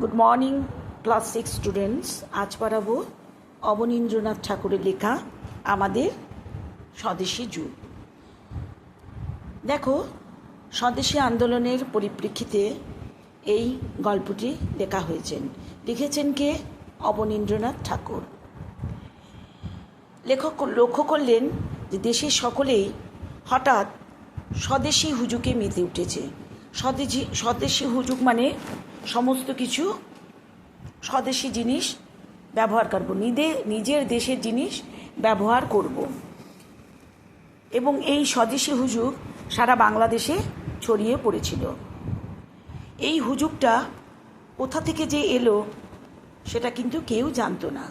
Good morning class 6 students. আজ পড়াবো অবনীন্দ্রনাথ ঠাকুরের লেখা আমাদের স্বদেশী যুগ। দেখো, স্বদেশী আন্দোলনের পরিপ্রেক্ষিতে এই গল্পটি লেখা হয়েছেন। লিখেছেন কে? অবনীন্দ্রনাথ ঠাকুর। লেখক লক্ষ্য করলেন যে দেশের সকলেই হঠাৎ স্বদেশী হুজুকে মেতে উঠেছে। স্বদেশী হুজুক মানে সমস্ত কিছু স্বদেশী জিনিস ব্যবহার করব, নিজের দেশের জিনিস ব্যবহার করব। এবং এই স্বদেশী হুজুক সারা বাংলাদেশে ছড়িয়ে পড়েছিল। এই হুজুকটা কোথা থেকে যে এলো সেটা কিন্তু কেউ জানতো না।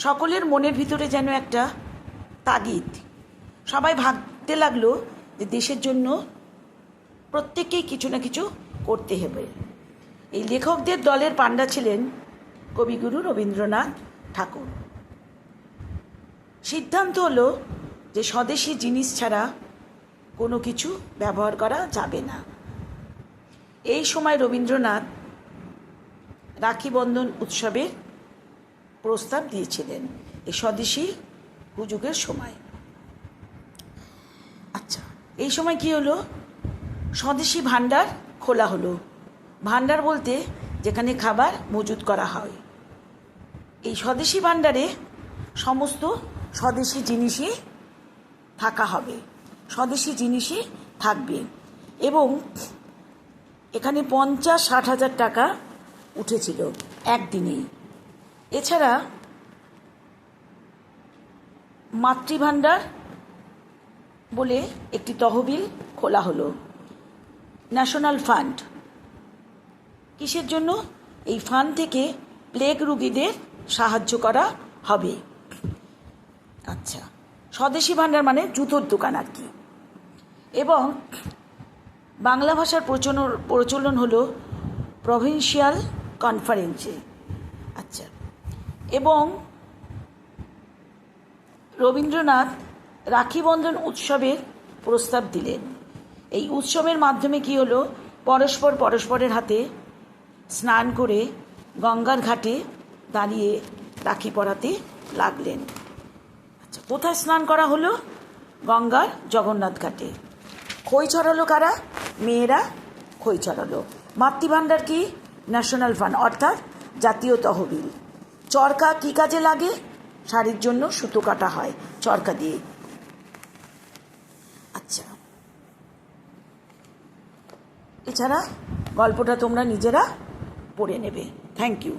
সকলের মনের ভিতরে যেন একটা তাগিদ। সবাই ভাবতে লাগলো যে দেশের জন্য প্রত্যেককেই কিছু না কিছু করতে হবে। এই লেখকদের দলের পাণ্ডা ছিলেন কবিগুরু রবীন্দ্রনাথ ঠাকুর। সিদ্ধান্ত হলো যে স্বদেশী জিনিস ছাড়া কোনো কিছু ব্যবহার করা যাবে না। এই সময় রবীন্দ্রনাথ রাখি বন্ধন উৎসবের প্রস্তাব দিয়েছিলেন, এই স্বদেশী হুজুগের সময়। আচ্ছা, এই সময় কি হলো? স্বদেশী ভাণ্ডার খোলা হলো। ভাণ্ডার বলতে যেখানে খাবার মজুত করা হয়। এই স্বদেশী ভাণ্ডারে সমস্ত স্বদেশী জিনিসই থাকা হবে, স্বদেশী জিনিসই থাকবে। এবং এখানে 50-60 হাজার টাকা উঠেছিল একদিনেই। এছাড়া মাতৃভাণ্ডার বলে একটি তহবিল খোলা হলো, ন্যাশনাল ফান্ড। কিসের জন্য? এই ফান্ড থেকে প্লেগ রোগীদের সাহায্য করা হবে। আচ্ছা, স্বদেশী ভাণ্ডার মানে জুতোর দোকান আর কি। এবং বাংলা ভাষার প্রচলন হলো প্রভিন্সিয়াল কনফারেন্সে। আচ্ছা, এবং রবীন্দ্রনাথ রাখি বন্ধন উৎসবের প্রস্তাব দিলেন। এই উৎসবের মাধ্যমে কি হলো? পরস্পরের হাতে স্নান করে গঙ্গার ঘাটে দাঁড়িয়ে রাখি পরাতে লাগলেন। আচ্ছা, কোথায় স্নান করা হলো? গঙ্গার জগন্নাথ ঘাটে। খই ছড়ালো কারা? মেয়েরা খই ছড়ালো। মাতৃভাণ্ডার কি? ন্যাশনাল ফান্ড, অর্থাৎ জাতীয় তহবিল। চরকা কি কাজে লাগে? শাড়ির জন্য সুতো কাটা হয় চরকা দিয়ে। আচ্ছা, এছাড়া গল্পটা তোমরা নিজেরা পড়ে নেবে। Thank you.